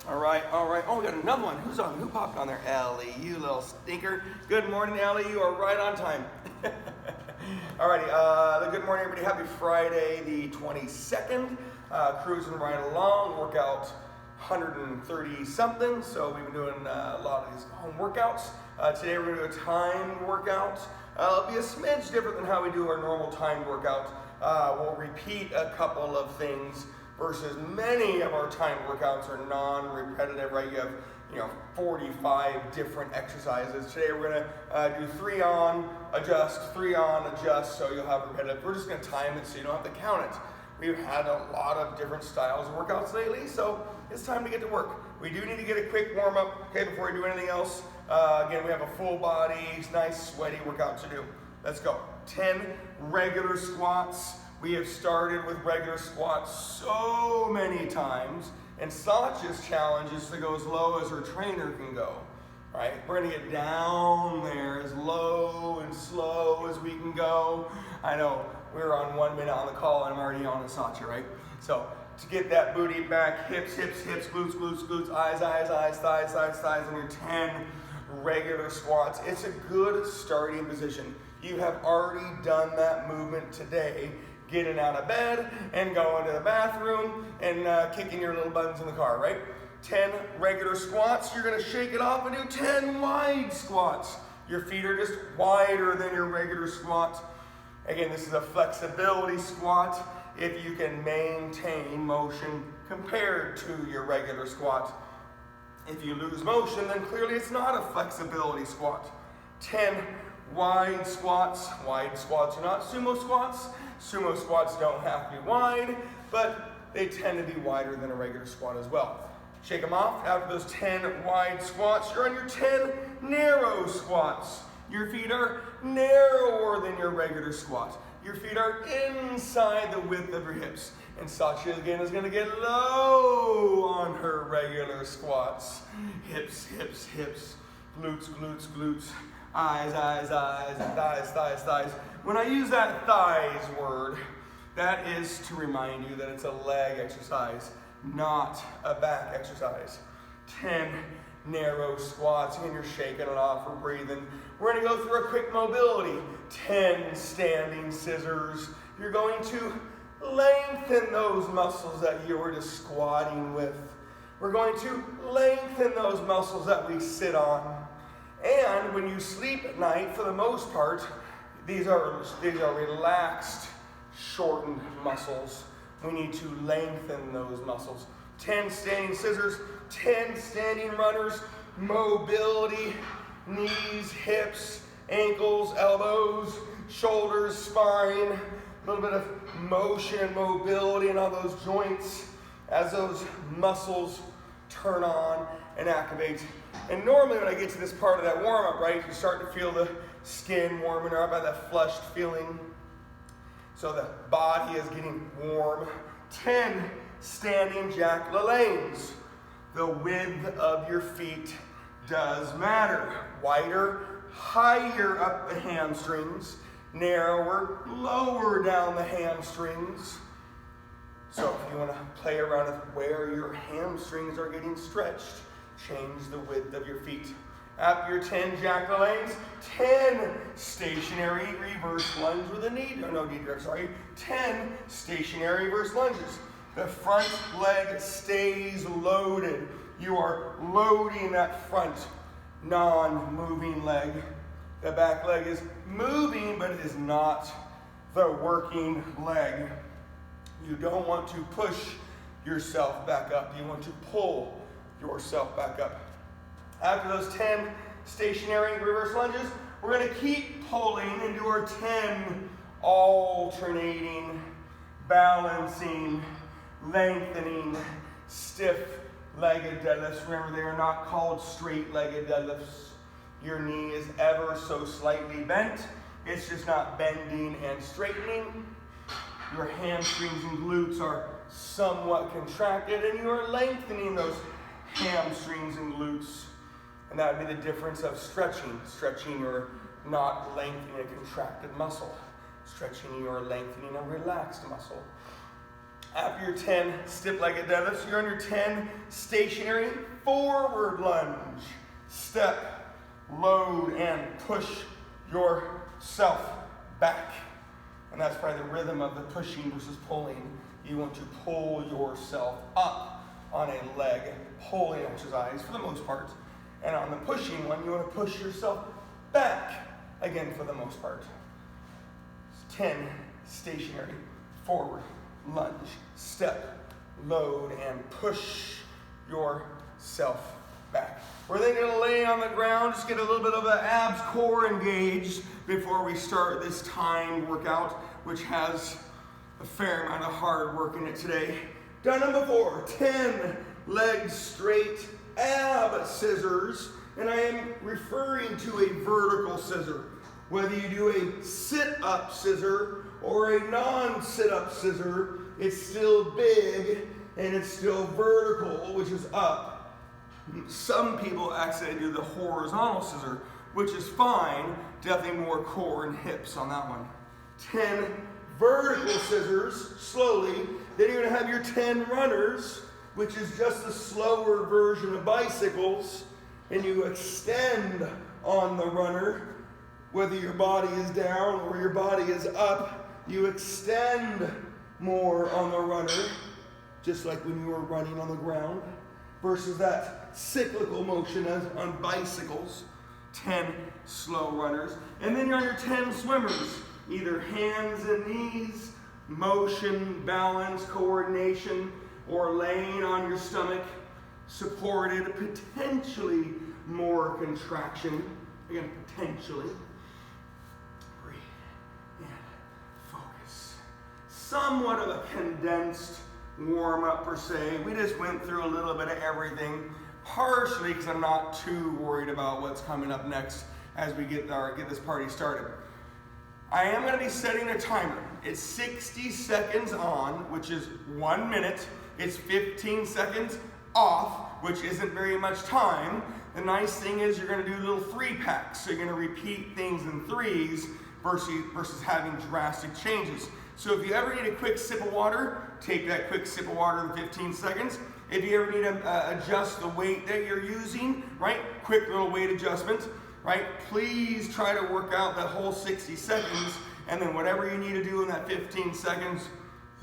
All right, all right. Oh, we got another one. Who's on? Who popped on there? Ellie, you little stinker. Good morning, Ellie. You are right on time. Alrighty, good morning, everybody. Happy Friday, the 22nd. Cruising right along. Workout 130 something. So we've been doing a lot of these home workouts. Today we're going to do a timed workout. It'll be a smidge different than how we do our normal timed workout. We'll repeat a couple of things versus many of our timed workouts are non-repetitive, right? You have 45 different exercises. Today we're gonna do 3 on, adjust, 3 on, adjust, so you'll have repetitive. We're just gonna time it so you don't have to count it. We've had a lot of different styles of workouts lately, so it's time to get to work. We do need to get a quick warm up, okay, before we do anything else. Again, we have a full body, nice sweaty workout to do. Let's go. 10 regular squats. We have started with regular squats so many times, and Satya's challenge is to go as low as her trainer can go, right? We're gonna get down there as low and slow as we can go. I know we're on 1 minute on the call and I'm already on to Satya, right? So to get that booty back, hips, hips, hips, glutes, glutes, glutes, eyes, eyes, eyes, thighs, thighs, thighs, and your 10 regular squats. It's a good starting position. You have already done that movement today, getting out of bed and going to the bathroom and kicking your little buttons in the car, right? 10 regular squats. You're gonna shake it off and do 10 wide squats. Your feet are just wider than your regular squat. Again, this is a flexibility squat if you can maintain motion compared to your regular squat. If you lose motion, then clearly it's not a flexibility squat. 10 wide squats. Wide squats are not sumo squats. Sumo squats don't have to be wide, but they tend to be wider than a regular squat as well. Shake them off. After those 10 wide squats, you're on your 10 narrow squats. Your feet are narrower than your regular squat. Your feet are inside the width of your hips. And Satya again is going to get low on her regular squats. Hips, hips, hips. Glutes, glutes, glutes. Eyes, eyes, eyes, and thighs, thighs, thighs. When I use that thighs word, that is to remind you that it's a leg exercise, not a back exercise. 10 narrow squats, and you're shaking it off or breathing. We're gonna go through a quick mobility. 10 standing scissors. You're going to lengthen those muscles that you were just squatting with. We're going to lengthen those muscles that we sit on. And when you sleep at night, for the most part, these are relaxed, shortened muscles. We need to lengthen those muscles. 10 standing scissors, 10 standing runners, mobility, knees, hips, ankles, elbows, shoulders, spine, a little bit of motion and mobility in all those joints as those muscles turn on and activate. And normally when I get to this part of that warm-up, right, you start to feel the skin warming up, that flushed feeling. So the body is getting warm. 10 standing Jack LaLannes. The width of your feet does matter. Wider, higher up the hamstrings. Narrower, lower down the hamstrings. So if you want to play around with where your hamstrings are getting stretched, change the width of your feet. After your 10 Jack LaLannes, 10 stationary reverse lunge with a knee, no knee grip, sorry. 10 stationary reverse lunges. The front leg stays loaded. You are loading that front non-moving leg. The back leg is moving, but it is not the working leg. You don't want to push yourself back up. You want to pull yourself back up. After those 10 stationary reverse lunges, we're going to keep pulling and do our 10 alternating, balancing, lengthening, stiff-legged deadlifts. Remember, they are not called straight-legged deadlifts. Your knee is ever so slightly bent. It's just not bending and straightening. Your hamstrings and glutes are somewhat contracted, and you are lengthening those hamstrings and glutes. And that would be the difference of stretching. Stretching, you're not lengthening a contracted muscle. Stretching, you are lengthening a relaxed muscle. After your 10 stiff-legged deadlifts, you're on your 10 stationary forward lunge. Step, load, and push yourself back. And that's probably the rhythm of the pushing versus pulling. You want to pull yourself up on a leg pulling exercise for the most part. And on the pushing one, you want to push yourself back again for the most part. 10 stationary forward lunge, step, load, and push yourself back. We're then going to lay on the ground, just get a little bit of the abs core engaged before we start this timed workout, which has a fair amount of hard work in it today. Done them before. 10 legs straight ab scissors, and I am referring to a vertical scissor. Whether you do a sit-up scissor or a non-sit-up scissor, it's still big and it's still vertical, which is up. Some people actually do the horizontal scissor, which is fine. Definitely more core and hips on that one. 10 vertical scissors, slowly. Then you're gonna have your 10 runners, which is just a slower version of bicycles, and you extend on the runner. Whether your body is down or your body is up, you extend more on the runner, just like when you were running on the ground, versus that cyclical motion as on bicycles. 10 slow runners. And then you're on your 10 swimmers, either hands and knees, motion, balance, coordination, or laying on your stomach, supported, potentially more contraction. Again, potentially. Breathe and focus. Somewhat of a condensed warm-up per se. We just went through a little bit of everything, partially because I'm not too worried about what's coming up next as we get this party started. I am going to be setting a timer. It's 60 seconds on, which is 1 minute. It's 15 seconds off, which isn't very much time. The nice thing is you're going to do little 3-packs. So you're going to repeat things in 3s versus having drastic changes. So if you ever need a quick sip of water, take that quick sip of water in 15 seconds. If you ever need to adjust the weight that you're using, right? Quick little weight adjustment, right? Please try to work out that whole 60 seconds, and then whatever you need to do in that 15 seconds,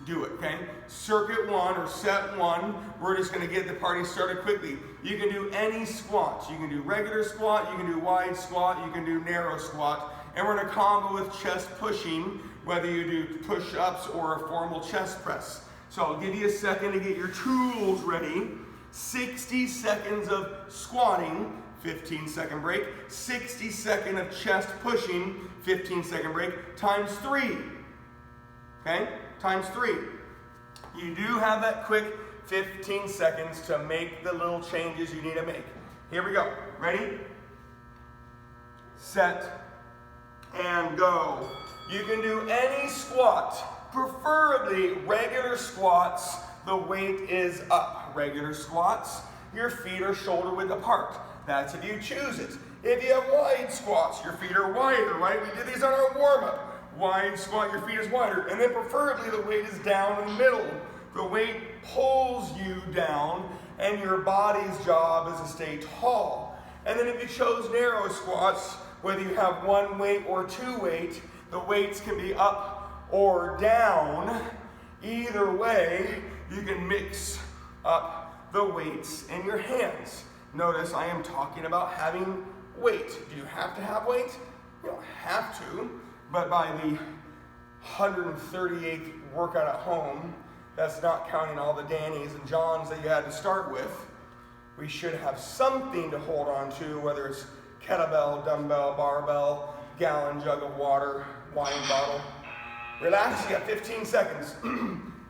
do it, okay? Circuit 1 or set 1, we're just gonna get the party started quickly. You can do any squats. You can do regular squat, you can do wide squat, you can do narrow squat, and we're gonna combo with chest pushing, whether you do push-ups or a formal chest press. So I'll give you a second to get your tools ready. 60 seconds of squatting, 15-second break. 60 seconds of chest pushing, 15-second break, times 3. Okay? Times 3. You do have that quick 15 seconds to make the little changes you need to make. Here we go. Ready? Set and go. You can do any squat, preferably regular squats. The weight is up. Regular squats, your feet are shoulder width apart. That's if you choose it. If you have wide squats, your feet are wider, right? We did these on our warm-up. Wide squat, your feet is wider. And then preferably the weight is down in the middle. The weight pulls you down, and your body's job is to stay tall. And then if you chose narrow squats, whether you have 1 weight or 2 weight, the weights can be up or down. Either way, you can mix up the weights in your hands. Notice I am talking about having weight. Do you have to have weight? You don't have to, but by the 138th workout at home, that's not counting all the Dannies and Johns that you had to start with, we should have something to hold on to, whether it's kettlebell, dumbbell, barbell, gallon jug of water, wine bottle. Relax, you got 15 seconds.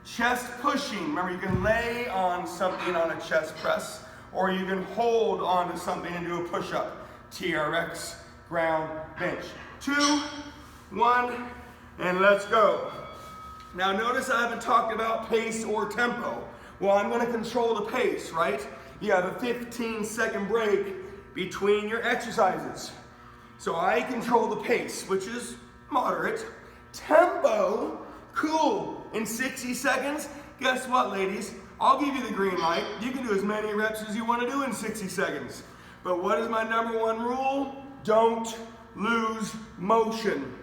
Chest pushing, remember you can lay on something on a chest press, or you can hold onto something and do a push-up. TRX, ground, bench. 2, 1, and let's go. Now notice I haven't talked about pace or tempo. Well, I'm gonna control the pace, right? You have a 15-second break between your exercises. So I control the pace, which is moderate. Tempo, cool. In 60 seconds, guess what, ladies? I'll give you the green light. You can do as many reps as you want to do in 60 seconds. But what is my number one rule? Don't lose motion.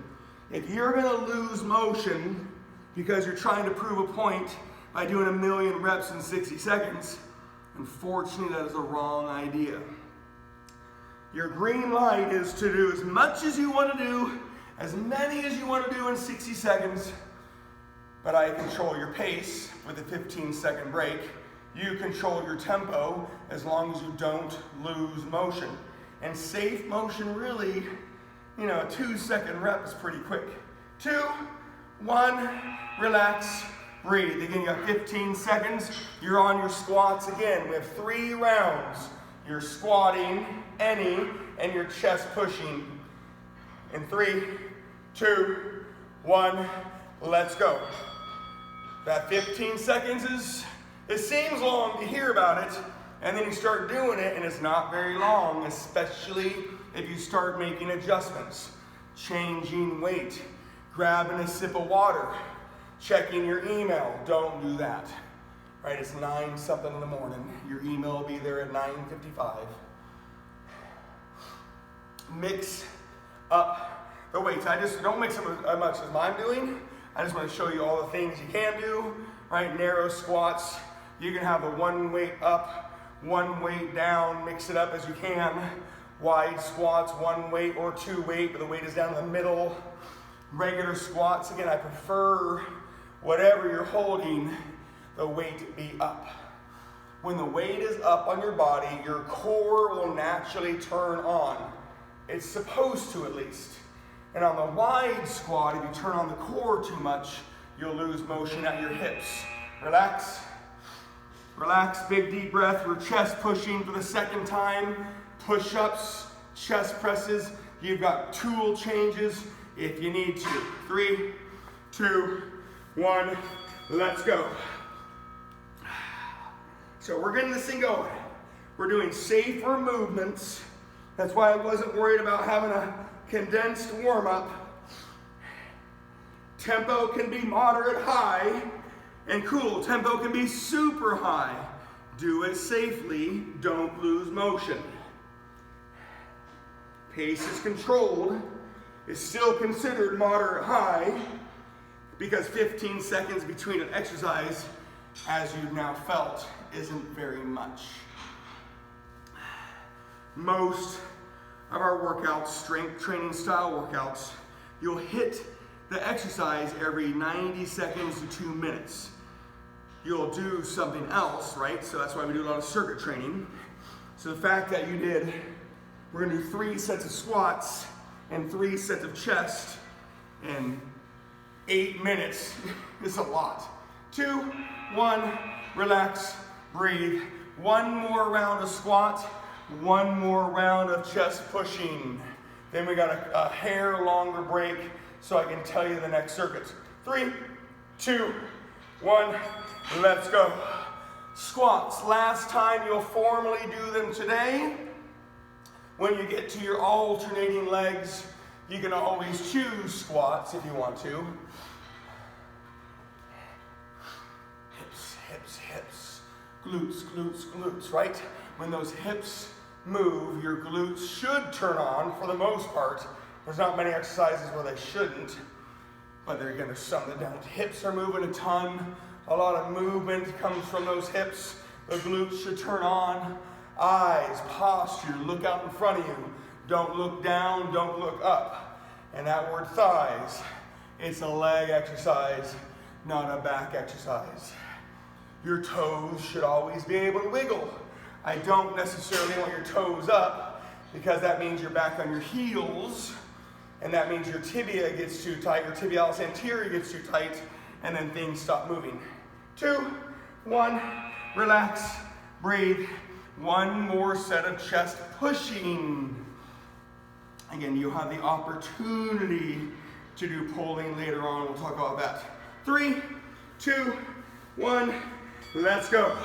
If you're going to lose motion because you're trying to prove a point by doing 1,000,000 reps in 60 seconds, unfortunately, that is a wrong idea. Your green light is to do as much as you want to do, as many as you want to do in 60 seconds, but I control your pace with a 15-second break. You control your tempo as long as you don't lose motion. And safe motion really, a 2-second rep is pretty quick. 2, 1, relax, breathe. Again, you got 15 seconds. You're on your squats again. We have 3 rounds. You're squatting, any, and you're chest pushing. In 3, 2, 1, let's go. That 15 seconds it seems long to hear about it, and then you start doing it and it's not very long, especially if you start making adjustments, changing weight, grabbing a sip of water, checking your email. Don't do that. Right, it's 9-something in the morning. Your email will be there at 9:55. Mix up the weights. I just don't mix them as much as I'm doing. I just want to show you all the things you can do. Right, narrow squats. You can have the 1 weight up, 1 weight down. Mix it up as you can. Wide squats, 1 weight or 2 weight, but the weight is down in the middle. Regular squats. Again, I prefer whatever you're holding, the weight be up. When the weight is up on your body, your core will naturally turn on. It's supposed to, at least. And on the wide squat, if you turn on the core too much, you'll lose motion at your hips. Relax. Relax, big deep breath. We're chest pushing for the second time. Push-ups, chest presses. You've got tool changes if you need to. 3, 2, 1, let's go. So we're getting this thing going. We're doing safer movements. That's why I wasn't worried about having a condensed warm-up. Tempo can be moderate high and cool. Tempo can be super high. Do it safely. Don't lose motion. Pace is controlled. It's still considered moderate high because 15 seconds between an exercise, as you've now felt, isn't very much. Most of our workouts, strength training style workouts, you'll hit the exercise every 90 seconds to 2 minutes. You'll do something else, right? So that's why we do a lot of circuit training. So the fact that we're gonna do 3 sets of squats and 3 sets of chest in 8 minutes is a lot. 2, 1, relax, breathe. 1 more round of squat, 1 more round of chest pushing. Then we got a hair longer break so I can tell you the next circuits. 3, 2, 1, let's go. Squats, last time you'll formally do them today. When you get to your alternating legs, you can always choose squats if you want to. Hips, hips, hips. Glutes, glutes, glutes, right? When those hips move, your glutes should turn on for the most part. There's not many exercises where they shouldn't, but they're going to some that don't. Hips are moving a ton. A lot of movement comes from those hips. The glutes should turn on. Eyes, posture, look out in front of you. Don't look down, don't look up. And that word thighs, it's a leg exercise, not a back exercise. Your toes should always be able to wiggle. I don't necessarily want your toes up because that means you're back on your heels, and that means your tibia gets too tight, your tibialis anterior gets too tight, and then things stop moving. 2, 1, relax, breathe. 1 more set of chest pushing. Again, you have the opportunity to do pulling later on. We'll talk about that. 3, 2, 1, let's go.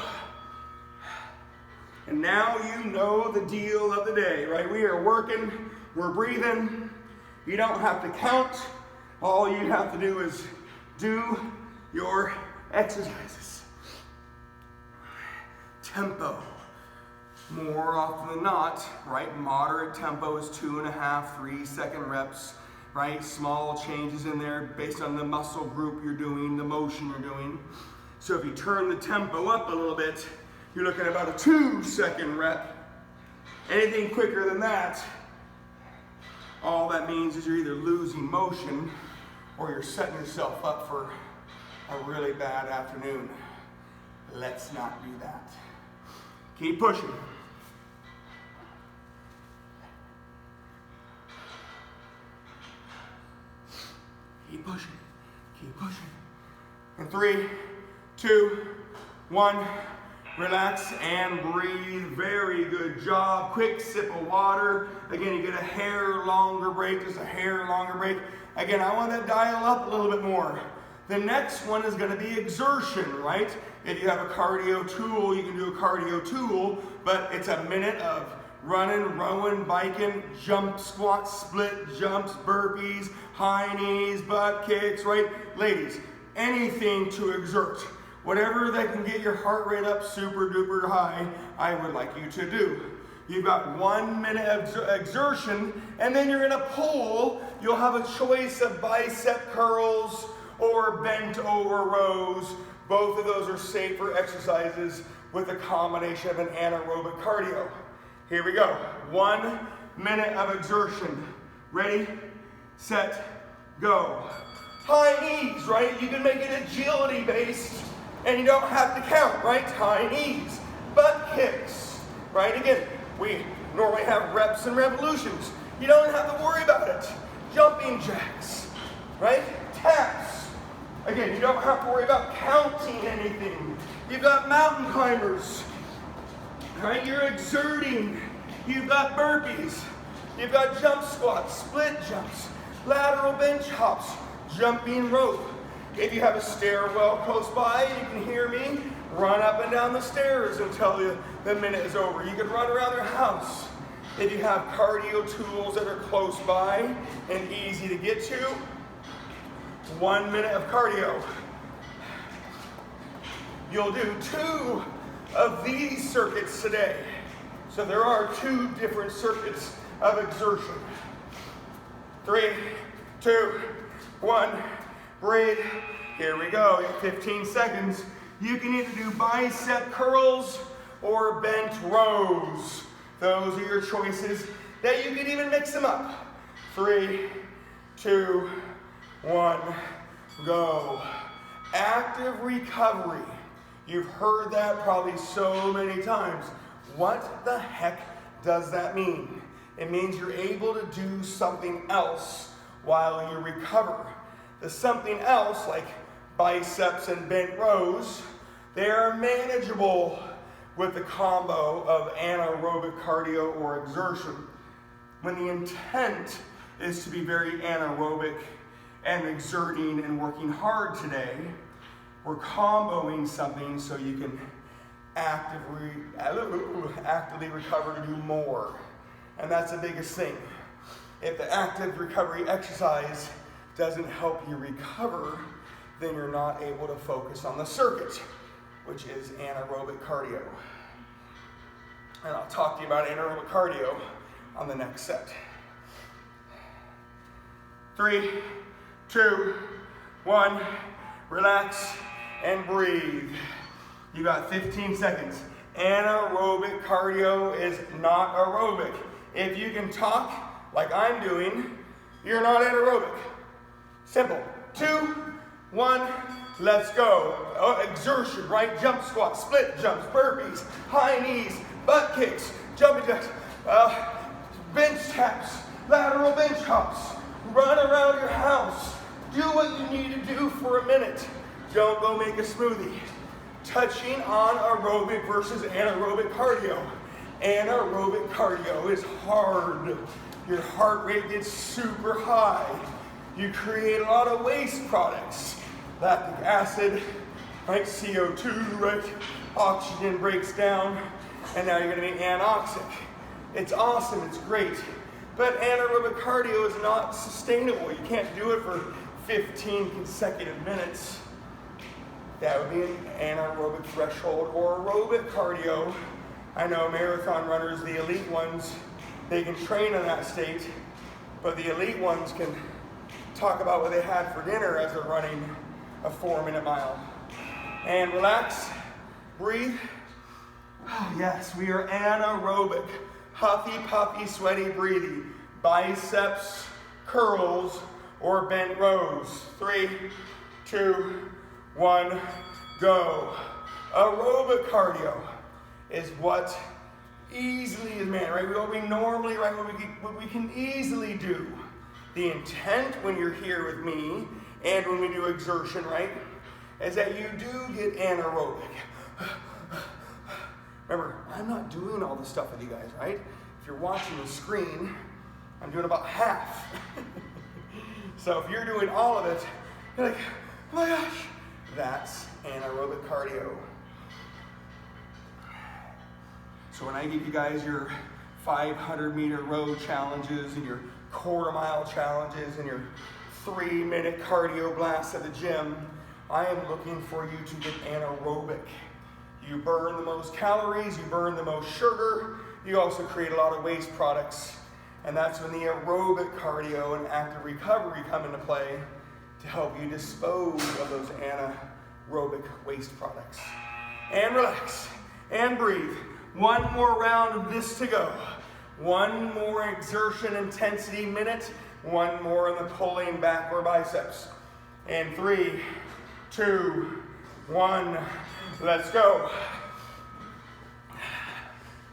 And now you know the deal of the day, right? We are working, we're breathing. You don't have to count. All you have to do is do your exercises. tempo. More often than not, right, moderate tempo is 2.5, 3 second reps, right? Small changes in there based on the muscle group you're doing, the motion you're doing. So if you turn the tempo up a little bit, you're looking at about a 2 second rep. Anything quicker than that, all that means is you're either losing motion or you're setting yourself up for a really bad afternoon. Let's not do that. Keep pushing. Keep pushing. Keep pushing. And 3, 2, 1. Relax and breathe. Very good job. Quick sip of water. Again, you get a hair longer break, just a hair longer break. Again, I want to dial up a little bit more. The next one is going to be exertion, right? If you have a cardio tool, you can do a cardio tool, but it's a minute of running, rowing, biking, jump, squat, split, jumps, burpees, high knees, butt kicks, right? Ladies, anything to exert. Whatever that can get your heart rate up super duper high, I would like you to do. You've got 1 minute of exertion, and then you're gonna pull. You'll have a choice of bicep curls or bent over rows. Both of those are safer exercises with a combination of an anaerobic cardio. Here we go. 1 minute of exertion. Ready, set, go. High knees, right? You can make it agility based and you don't have to count, right? High knees, butt kicks, right? Again, we normally have reps and revolutions. You don't have to worry about it. Jumping jacks, right? Taps. Again, you don't have to worry about counting anything. You've got mountain climbers, right? You're exerting. You've got burpees. You've got jump squats, split jumps, lateral bench hops, jumping rope. If you have a stairwell close by and you can hear me, run up and down the stairs until the minute is over. You can run around your house. If you have cardio tools that are close by and easy to get to, 1 minute of cardio. You'll do 2 of these circuits today. So there are 2 different circuits of exertion. 3, 2, 1, breathe. Here we go, in 15 seconds. You can either do bicep curls or bent rows. Those are your choices. That you can even mix them up. 3, 2, 1, go. Active recovery. You've heard that probably so many times. What the heck does that mean? It means you're able to do something else while you recover. The something else, like biceps and bent rows, they are manageable with the combo of anaerobic cardio or exertion. When the intent is to be very anaerobic and exerting and working hard today, we're comboing something so you can actively recover to do more. And that's the biggest thing. If the active recovery exercise doesn't help you recover, then you're not able to focus on the circuit, which is anaerobic cardio. And I'll talk to you about anaerobic cardio on the next set. 3, 2, 1, relax and breathe. You got 15 seconds. Anaerobic cardio is not aerobic. If you can talk like I'm doing, you're not anaerobic. Simple. 2, 1, let's go. Exertion, right? Jump squats, split jumps, burpees, high knees, butt kicks, jumping jacks, bench taps, lateral bench hops. Run around your house. Do what you need to do for a minute. Don't go make a smoothie. Touching on aerobic versus anaerobic cardio. Anaerobic cardio is hard. Your heart rate gets super high. You create a lot of waste products. Lactic acid, right? CO2, right? Oxygen breaks down, and now you're gonna be anoxic. It's awesome, it's great. But anaerobic cardio is not sustainable. You can't do it for 15 consecutive minutes. That would be an anaerobic threshold or aerobic cardio. I know marathon runners, the elite ones, they can train in that state, but the elite ones can talk about what they had for dinner as they're running a 4-minute mile. And relax, breathe. Oh, yes, we are anaerobic, huffy, puffy, sweaty, breathy. Biceps, curls, or bent rows. 3, 2, 1, go. Aerobic cardio is what easily is, man, right? What we normally, right, what we can easily do. The intent when you're here with me and when we do exertion, right, is that you do get anaerobic. Remember, I'm not doing all this stuff with you guys, right? If you're watching the screen, I'm doing about half. So if you're doing all of it, you're like, oh my gosh, that's anaerobic cardio. So when I give you guys your 500-meter road challenges and your quarter-mile challenges and your 3-minute cardio blasts at the gym, I am looking for you to get anaerobic. You burn the most calories, you burn the most sugar, you also create a lot of waste products. And that's when the aerobic cardio and active recovery come into play to help you dispose of those anaerobic waste products. And relax, and breathe. One more round of this to go. One more exertion intensity minute. One more in the pulling back or biceps. And 3, 2, 1, let's go.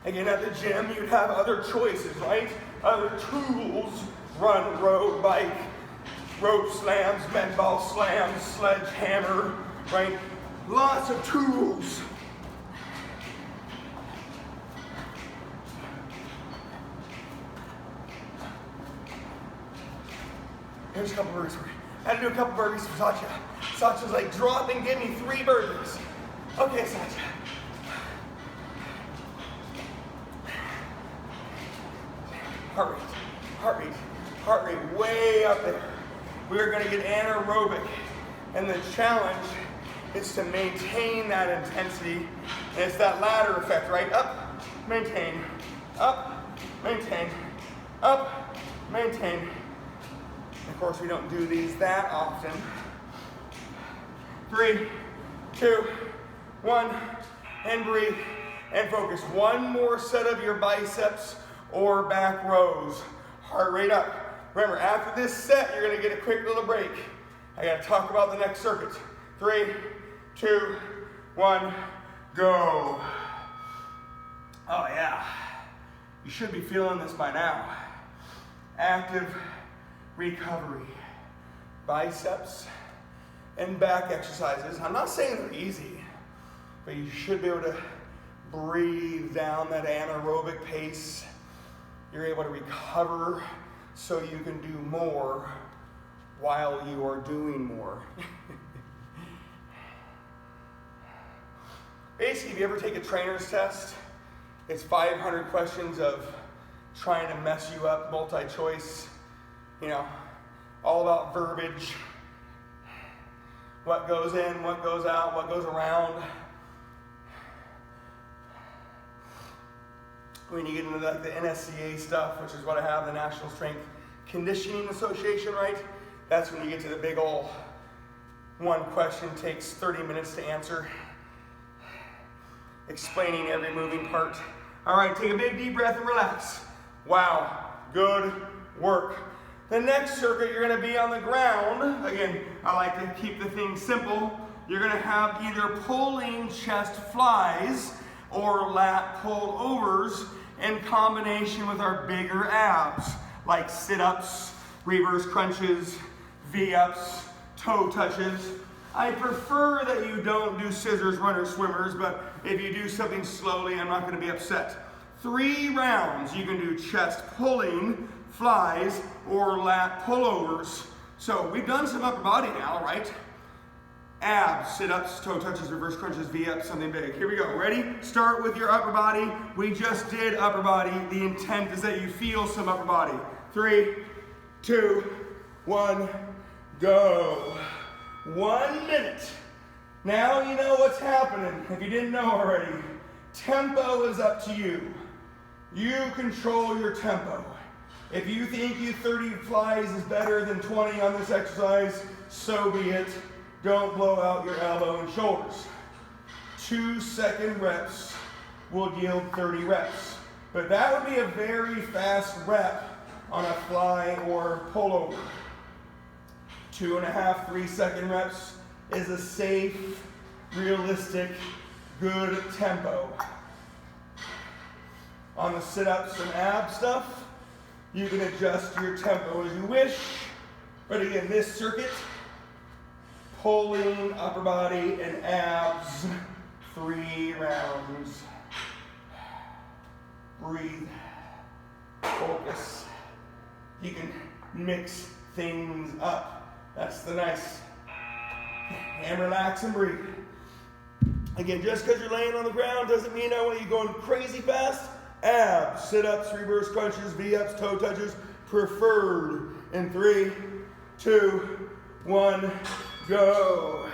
Again, at the gym, you'd have other choices, right? Other tools, run, row, bike, rope slams, med ball slams, sledgehammer, right? Lots of tools. Here's a couple burpees for you. I had to do a couple burpees for Satya. Satya's like, drop and give me 3 burpees. Okay, Satya. Heart rate way up there. We are going to get anaerobic. And the challenge is to maintain that intensity. And it's that ladder effect, right? Up, maintain, up, maintain, up, maintain. Of course, we don't do these that often. 3, 2, 1, and breathe, and focus. One more set of your biceps or back rows. Heart rate up. Remember, after this set, you're gonna get a quick little break. I gotta talk about the next circuit. 3, 2, 1, go. Oh yeah, you should be feeling this by now. Active recovery, biceps and back exercises. I'm not saying they're easy, but you should be able to breathe down that anaerobic pace. You're able to recover so you can do more while you are doing more. Basically, if you ever take a trainer's test, it's 500 questions of trying to mess you up, multi-choice. You know, all about verbiage, what goes in, what goes out, what goes around. When you get into like the NSCA stuff, which is what I have, the National Strength Conditioning Association, right? That's when you get to the big ol' one question takes 30 minutes to answer, explaining every moving part. All right, take a big deep breath and relax. Wow, good work. The next circuit, you're gonna be on the ground. Again, I like to keep the thing simple. You're gonna have either pulling chest flies or lat pull overs in combination with our bigger abs, like sit-ups, reverse crunches, V-ups, toe touches. I prefer that you don't do scissors, runners, swimmers, but if you do something slowly, I'm not gonna be upset. 3 rounds, you can do chest pulling, flies, or lat pullovers. So we've done some upper body now, right? Abs, sit-ups, toe touches, reverse crunches, V-ups, something big. Here we go, ready? Start with your upper body. We just did upper body. The intent is that you feel some upper body. 3, 2, 1, go. 1 minute Now you know what's happening, if you didn't know already. Tempo is up to you. You control your tempo. If you think 30 flies is better than 20 on this exercise, so be it. Don't blow out your elbow and shoulders. 2-second reps will yield 30 reps. But that would be a very fast rep on a fly or pullover. 2.5, 3-second reps is a safe, realistic, good tempo. On the sit-ups and ab stuff, you can adjust your tempo as you wish. But again, this circuit, pulling upper body and abs, 3 rounds. Breathe, focus. You can mix things up. That's the nice. And relax and breathe. Again, just because you're laying on the ground doesn't mean I want you going crazy fast. Abs, sit-ups, reverse crunches, V-ups, toe touches, preferred. In 3, 2, 1, go.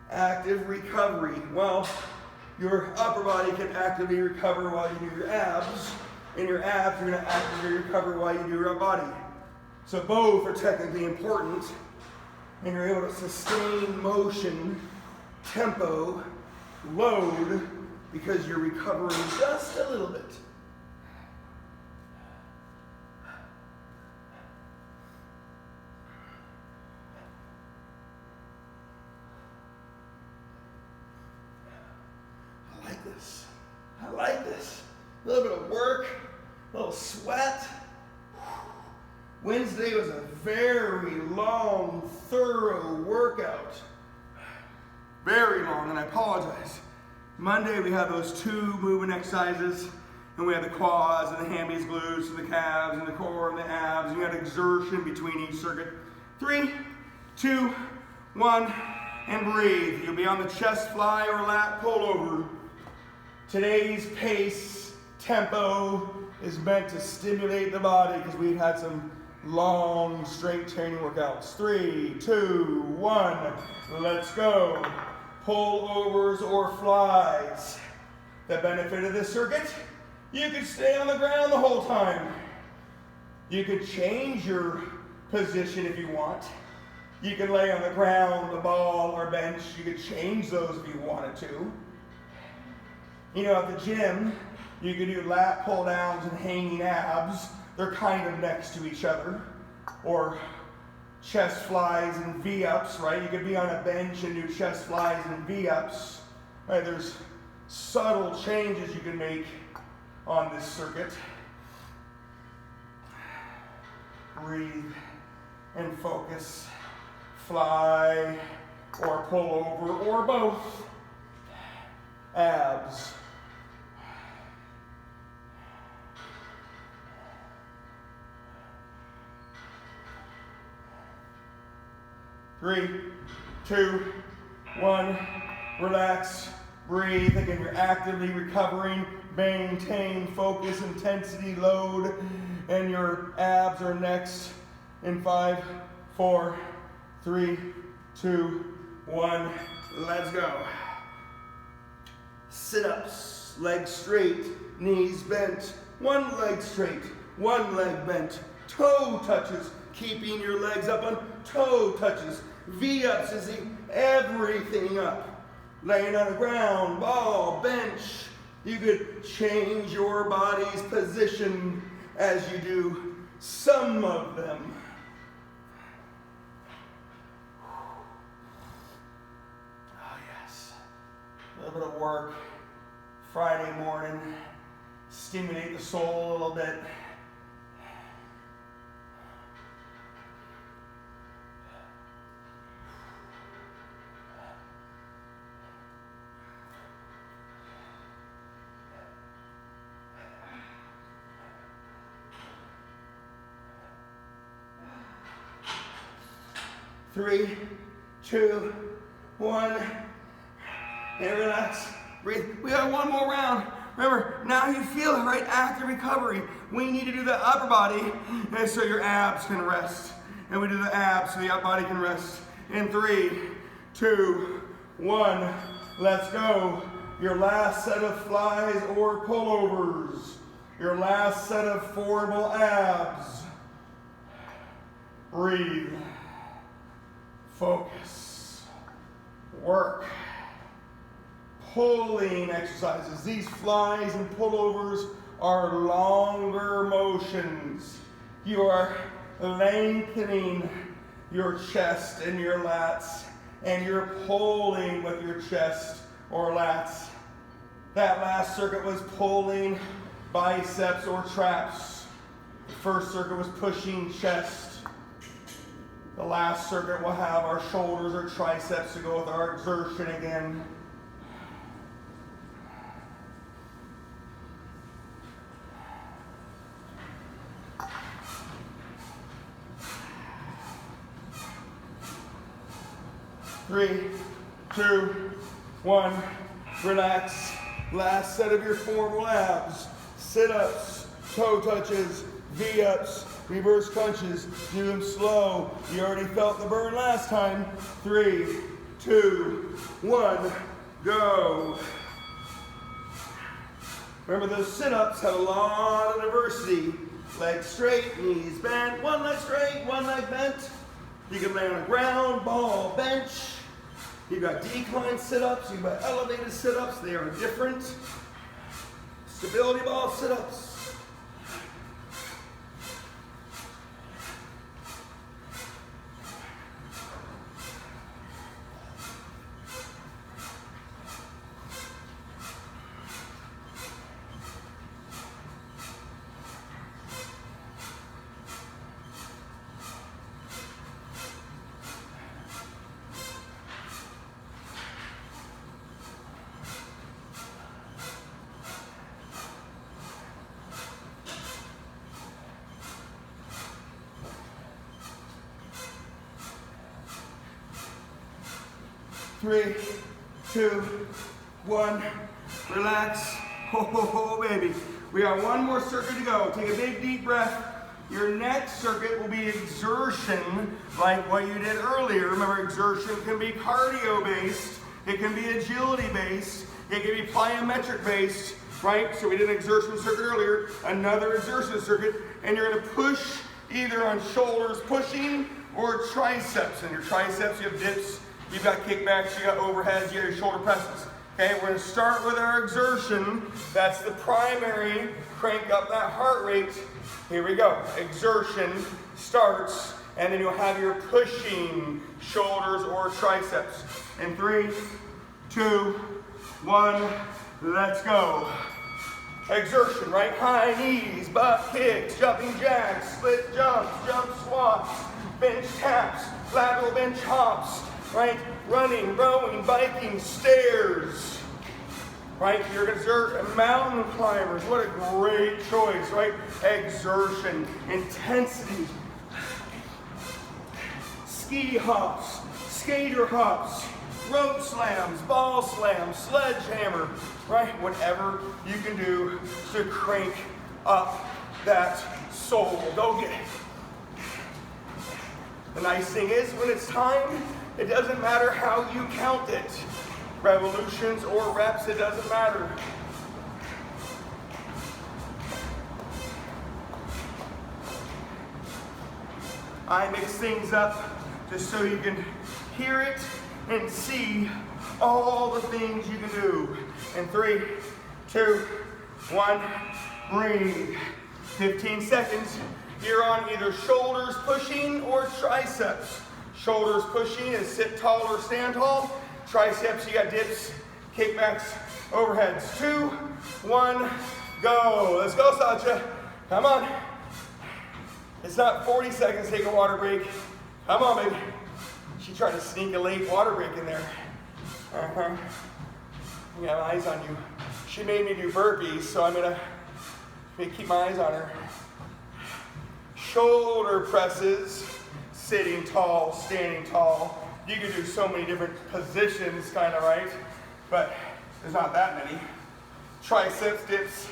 Active recovery. Well, your upper body can actively recover while you do your abs, and your abs are going to actively recover while you do your upper body. So both are technically important, and you're able to sustain motion, tempo, load, because you're recovering just a little bit. I like this. A little bit of work, a little sweat. Wednesday was a very long, thorough workout. Very long, and I apologize. Monday we had those 2 movement exercises, and we had the quads and the hammies, glutes, and the calves, and the core, and the abs. And you had exertion between each circuit. 3, 2, 1, and breathe. You'll be on the chest fly or lat pullover. Today's pace, tempo, is meant to stimulate the body because we've had some long strength training workouts. 3, 2, 1, let's go. Pullovers or flies. The benefit of this circuit, you could stay on the ground the whole time. You could change your position if you want. You can lay on the ground, the ball, or bench. You could change those if you wanted to. You know, at the gym, you can do lat pull downs and hanging abs. They're kind of next to each other. Or chest flies and V-ups, right? You could be on a bench and do chest flies and V-ups. Right? There's subtle changes you can make on this circuit. Breathe and focus. Fly or pull over or both. Abs. Three, 2, 1, relax, breathe. Again, you're actively recovering. Maintain focus, intensity, load, and your abs are next. In 5, 4, 3, 2, 1, let's go. Sit-ups, legs straight, knees bent, one leg straight, one leg bent, toe touches, keeping your legs up on toe touches. V-ups is everything up. Laying on the ground, ball, bench. You could change your body's position as you do some of them. Oh yes, a little bit of work. Friday morning, stimulate the soul a little bit. Three, 2, 1, and relax. Breathe. We got one more round. Remember, now you feel it, right? Active recovery. We need to do the upper body, and so your abs can rest. And we do the abs so the upper body can rest. In 3, 2, 1. Let's go. Your last set of flies or pullovers. Your last set of formal abs. Breathe. Focus. Work. Pulling exercises. These flies and pullovers are longer motions. You are lengthening your chest and your lats, and you're pulling with your chest or lats. That last circuit was pulling biceps or traps. The first circuit was pushing chest. The last circuit will have our shoulders or triceps to go with our exertion again. Three, two, one, relax. Last set of your formal abs. Sit-ups, toe touches, V-ups, reverse crunches. Do them slow. You already felt the burn last time. 3, 2, 1, go. Remember, those sit-ups have a lot of diversity. Legs straight, knees bent. One leg straight, one leg bent. You can lay on the ground, ball, bench. You've got decline sit-ups, you've got elevated sit-ups. They are different. Stability ball sit-ups. Three, two, one, relax. Ho, ho, ho, baby. We got one more circuit to go. Take a big deep breath. Your next circuit will be exertion, like what you did earlier. Remember, exertion can be cardio-based. It can be agility-based. It can be plyometric-based, right? So we did an exertion circuit earlier, another exertion circuit, and you're gonna push either on shoulders pushing or triceps. And your triceps, you have dips. You've got kickbacks, you got overheads, you got your shoulder presses. Okay, we're gonna start with our exertion. That's the primary, crank up that heart rate. Here we go, exertion starts, and then you'll have your pushing shoulders or triceps. In 3, 2, 1, let's go. Exertion, right? High knees, butt kicks, jumping jacks, split jumps, jump squats, bench taps, lateral bench hops, right? Running, rowing, biking, stairs, right? You're gonna exert mountain climbers. What a great choice, right? Exertion, intensity. Ski hops, skater hops, rope slams, ball slams, sledgehammer, right? Whatever you can do to crank up that soul. Go get it. The nice thing is, when it's time, it doesn't matter how you count it. Revolutions or reps, it doesn't matter. I mix things up just so you can hear it and see all the things you can do. In 3, 2, 1, breathe. 15 seconds. You're on either shoulders pushing or triceps. Shoulders pushing is sit tall or stand tall. Triceps, you got dips, kickbacks, overheads. 2, 1, go. Let's go, Satya. Come on. It's not 40 seconds, take a water break. Come on, baby. She tried to sneak a late water break in there. I got eyes on you. She made me do burpees, so I'm gonna keep my eyes on her. Shoulder presses, sitting tall, standing tall. You can do so many different positions, kind of, right? But there's not that many. Triceps, dips,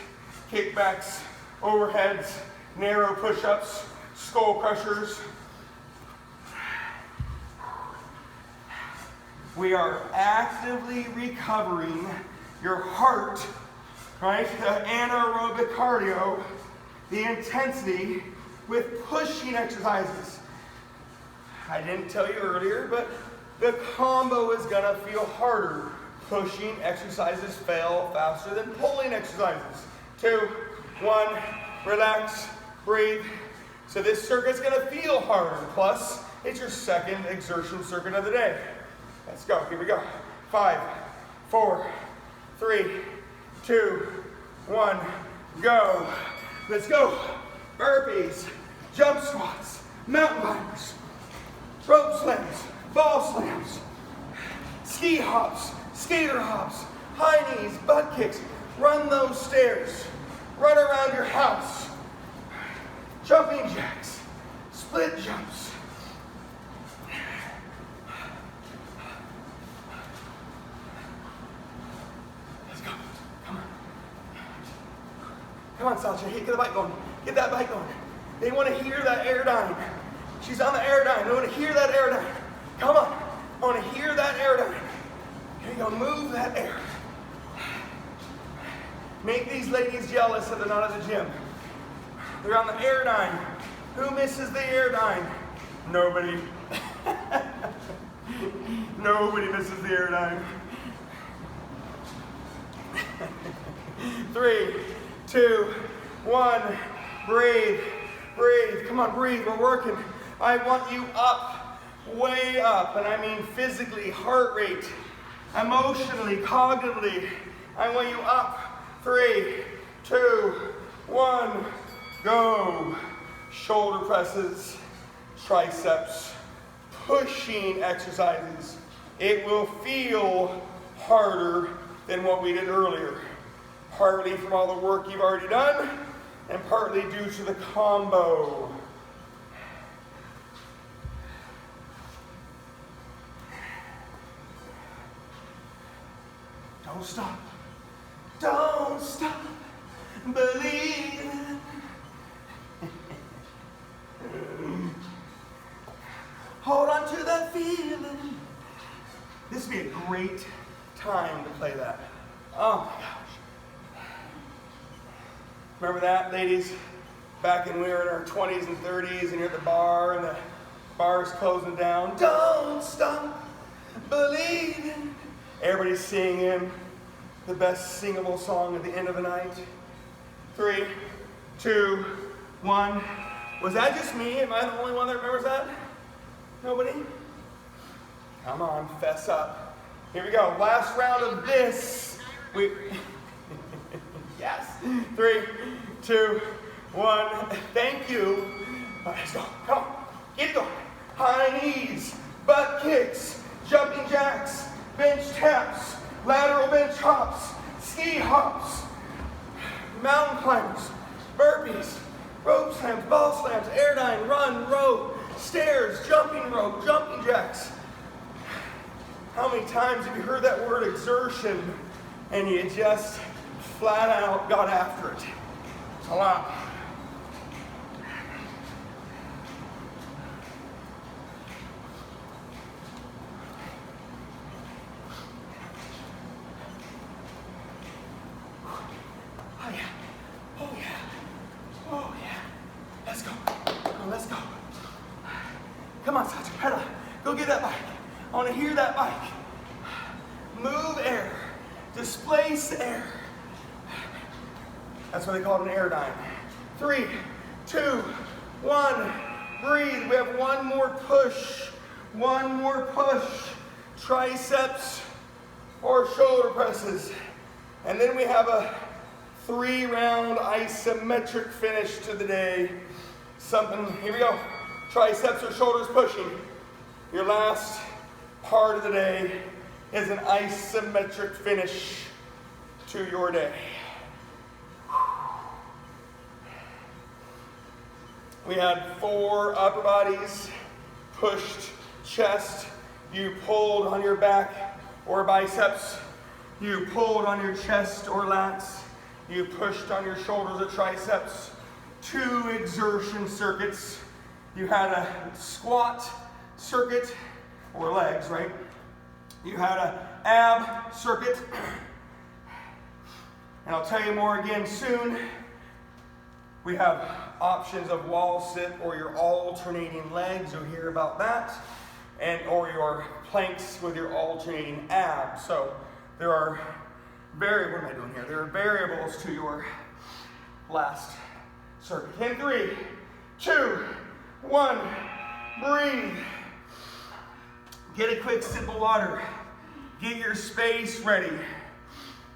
kickbacks, overheads, narrow push-ups, skull crushers. We are actively recovering your heart, right? The anaerobic cardio, the intensity with pushing exercises. I didn't tell you earlier, but the combo is gonna feel harder. Pushing exercises fail faster than pulling exercises. 2, 1, relax, breathe. So this circuit's gonna feel harder. Plus, it's your second exertion circuit of the day. Let's go, here we go. 5, 4, 3, 2, 1, go. Let's go. Burpees, jump squats, mountain climbers, rope slams, ball slams, ski hops, skater hops, high knees, butt kicks. Run those stairs. Run around your house. Jumping jacks, split jumps. Let's go. Come on. Come on, Sasha. Hey, get the bike going. Get that bike going. They want to hear that airdyne. She's on the airdyne. They want to hear that airdyne. Come on. I want to hear that airdyne. Here you go. Move that air. Make these ladies jealous that they're not at the gym. They're on the airdyne. Who misses the airdyne? Nobody. Nobody misses the airdyne. 3, 2, 1. Breathe. Breathe. Come on, breathe. We're working. I want you up, way up, and I mean physically, heart rate, emotionally, cognitively. I want you up. 3, 2, 1, go. Shoulder presses, triceps, pushing exercises. It will feel harder than what we did earlier. Partly from all the work you've already done, and partly due to the combo. Don't stop. Don't stop believing. Hold on to that feeling. This would be a great time to play that. Oh my gosh. Remember that, ladies? Back when we were in our 20s and 30s and you're at the bar and the bar's closing down. Don't stop believing. Everybody's singing the best singable song at the end of the night. 3, 2, 1. Was that just me? Am I the only one that remembers that? Nobody? Come on, fess up. Here we go. Last round of this. Yes. 3, 2, 1. Thank you. Let's go. Come on. Get it going. High knees, butt kicks, jumping jacks, bench taps, lateral bench hops, ski hops, mountain climbers, burpees, rope slams, ball slams, airdyne, run, row, stairs, jumping rope, jumping jacks. How many times have you heard that word exertion and you just flat out got after it? A lot. Oh yeah. Oh yeah. Oh yeah. Let's go. Oh, let's go. Come on, Sasha, pedal. Go get that bike. I want to hear that bike. Move air. Displace air. That's what they call it, an airdyne. 3, 2, 1. Breathe. We have one more push. One more push. Triceps or shoulder presses. And then we have a 3-round isometric finish to the day. Here we go. Triceps or shoulders pushing. Your last part of the day is an isometric finish to your day. We had 4 upper bodies, pushed chest, you pulled on your back or biceps, you pulled on your chest or lats, you pushed on your shoulders or triceps. 2 exertion circuits. You had a squat circuit, or legs, right? You had an ab circuit, and I'll tell you more again soon. We have options of wall sit or your alternating legs. You'll hear about that. Or your planks with your alternating abs. So there are There are variables to your last circuit. In 3, 2, 1, breathe. Get a quick sip of water. Get your space ready.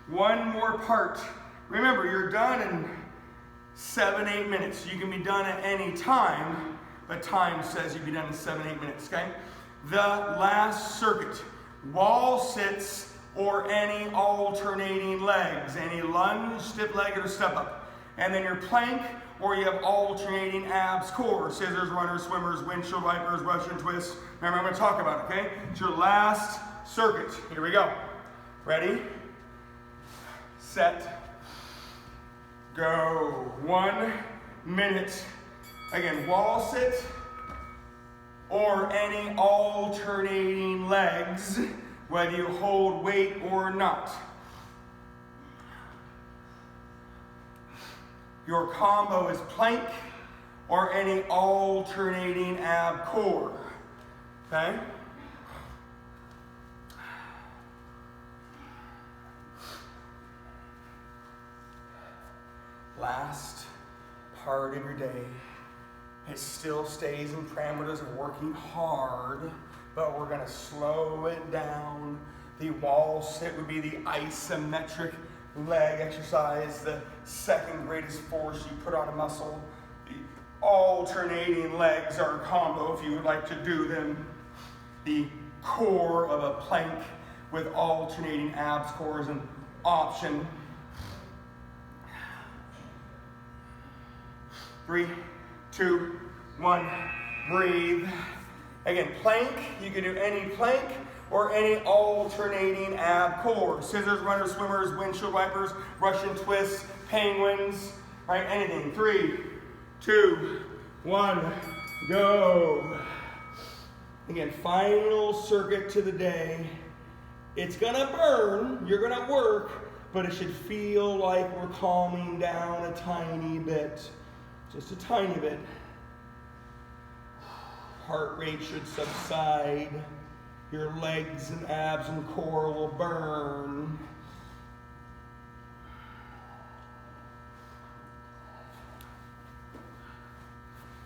One more part. Remember, you're done in 7-8 minutes. You can be done at any time, but time says you'll be done in 7-8 minutes, okay? The last circuit, wall sits or any alternating legs, any lunge, stiff-legged, or step-up. And then your plank, or you have alternating abs, core, scissors, runners, swimmers, windshield wipers, Russian twists. Remember, I'm going to talk about it, okay? It's your last circuit. Here we go. Ready, set, go. 1 minute. Again, wall sit or any alternating legs, whether you hold weight or not. Your combo is plank or any alternating ab core. Okay? Last part of your day. It still stays in parameters of working hard, but we're going to slow it down. The wall sit would be the isometric leg exercise, the second greatest force you put on a muscle. The alternating legs are a combo if you would like to do them. The core of a plank with alternating abs core is an option. 3, 2, 1, breathe. Again, plank, you can do any plank or any alternating ab core. Scissors, runners, swimmers, windshield wipers, Russian twists, penguins, right? Anything. 3, 2, 1, go. Again, final circuit to the day. It's gonna burn, you're gonna work, but it should feel like we're calming down a tiny bit. Just a tiny bit. Heart rate should subside. Your legs and abs and core will burn.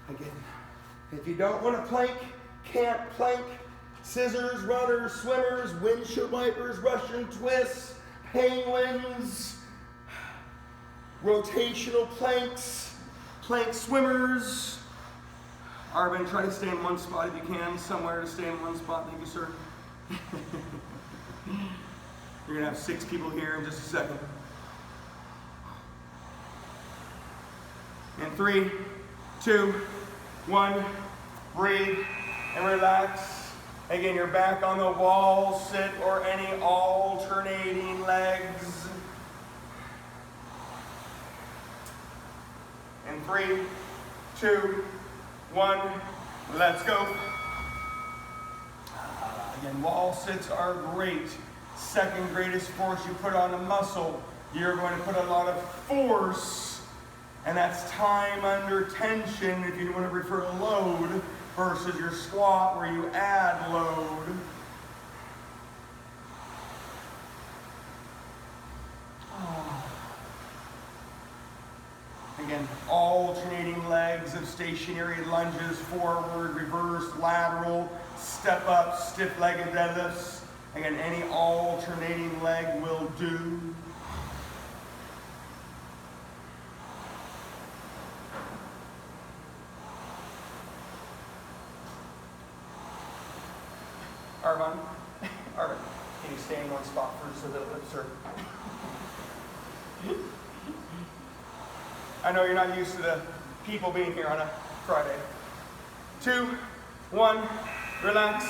Again, if you don't want to plank, can't plank, scissors, runners, swimmers, windshield wipers, Russian twists, penguins, rotational planks, plank swimmers. Arvin, try to stay in one spot if you can. Somewhere to stay in one spot. Thank you, sir. You're going to have 6 people here in just a second. In 3, 2, 1, breathe and relax. Again, you're back on the wall, sit, or any alternating legs. In 3, 2, 1, let's go. Again, wall sits are great. Second greatest force you put on a muscle. You're going to put a lot of force, and that's time under tension if you want to refer to load, versus your squat where you add load. Again, alternating legs of stationary lunges, forward, reverse, lateral, step up, stiff-legged deadlifts. Again, any alternating leg will do. Arvin, can you stay in one spot for just a little bit, sir? I know you're not used to the people being here on a Friday. 2, 1, relax,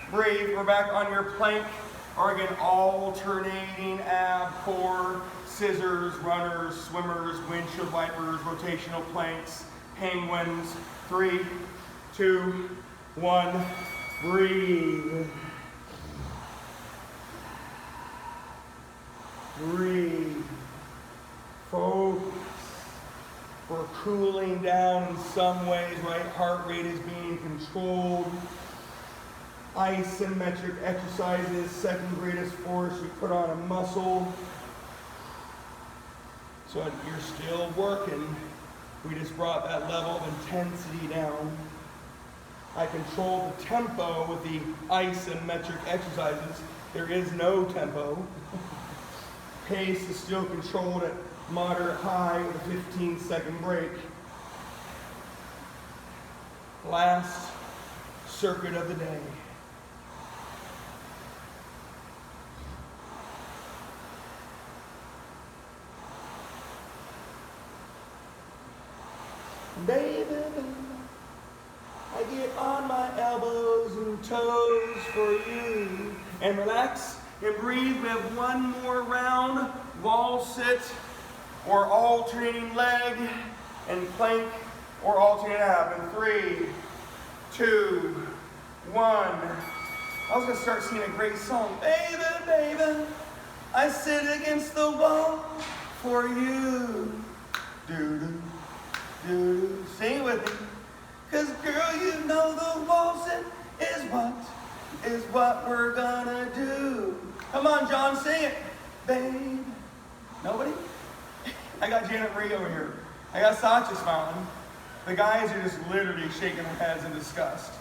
breathe. We're back on your plank, or again, alternating ab core, scissors, runners, swimmers, windshield wipers, rotational planks, penguins. 3, 2, 1, breathe. breathe, focus. We're cooling down in some ways, right? Heart rate is being controlled. Isometric exercises, second greatest force. You put on a muscle. So you're still working. We just brought that level of intensity down. I control the tempo with the isometric exercises. There is no tempo. Pace is still controlled at moderate high with a 15-second break. Last circuit of the day. Baby, I get on my elbows and toes for you. And relax and breathe. We have one more round. Wall sit or alternating leg and plank or alternate ab. In 3, 2, 1. I was going to start singing a great song. Baby, baby, I sit against the wall for you. Doo-doo. Do sing it with me, 'cause girl, you know the wall sit is what we're gonna do. Come on, John, sing it, babe. Nobody? I got Janet Marie over here. I got Sacha smiling. The guys are just literally shaking their heads in disgust.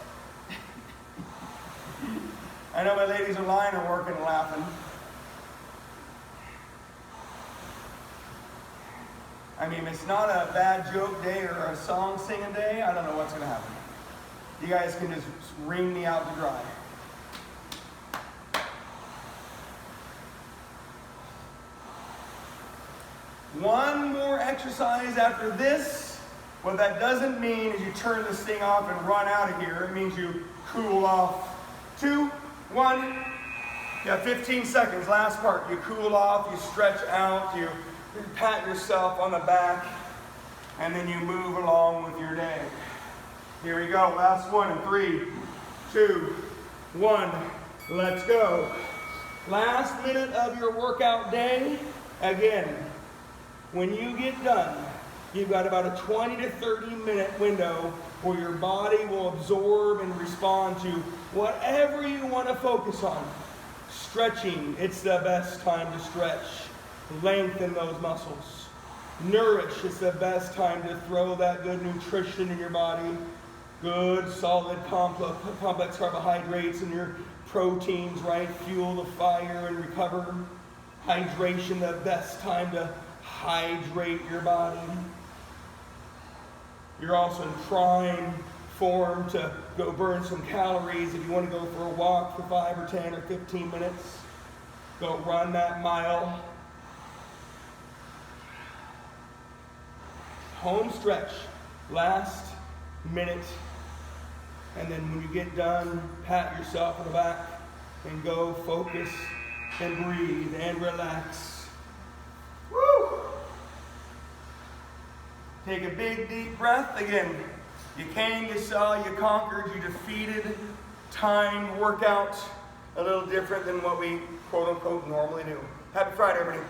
I know my ladies are lying and working and laughing. I mean, it's not a bad joke day or a song singing day. I don't know what's going to happen. You guys can just wring me out to dry. One more exercise after this. What that doesn't mean is you turn this thing off and run out of here. It means you cool off. 2, 1. You have 15 seconds. Last part. You cool off. You stretch out. You pat yourself on the back, and then you move along with your day. Here we go. Last one in 3, 2, 1. Let's go. Last minute of your workout day. Again, when you get done, you've got about a 20 to 30 minute window where your body will absorb and respond to whatever you want to focus on. Stretching, it's the best time to stretch. Lengthen those muscles. Nourish, it's the best time to throw that good nutrition in your body. Good, solid, complex carbohydrates and your proteins, right? Fuel the fire and recover. Hydration, the best time to hydrate your body. You're also in prime form to go burn some calories if you want to go for a walk for 5 or 10 or 15 minutes. Go run that mile. Home stretch, last minute, and then when you get done, pat yourself on the back and go focus and breathe and relax. Woo! Take a big deep breath. Again, you came, you saw, you conquered, you defeated. Timed workout, a little different than what we quote unquote normally do. Happy Friday, everybody.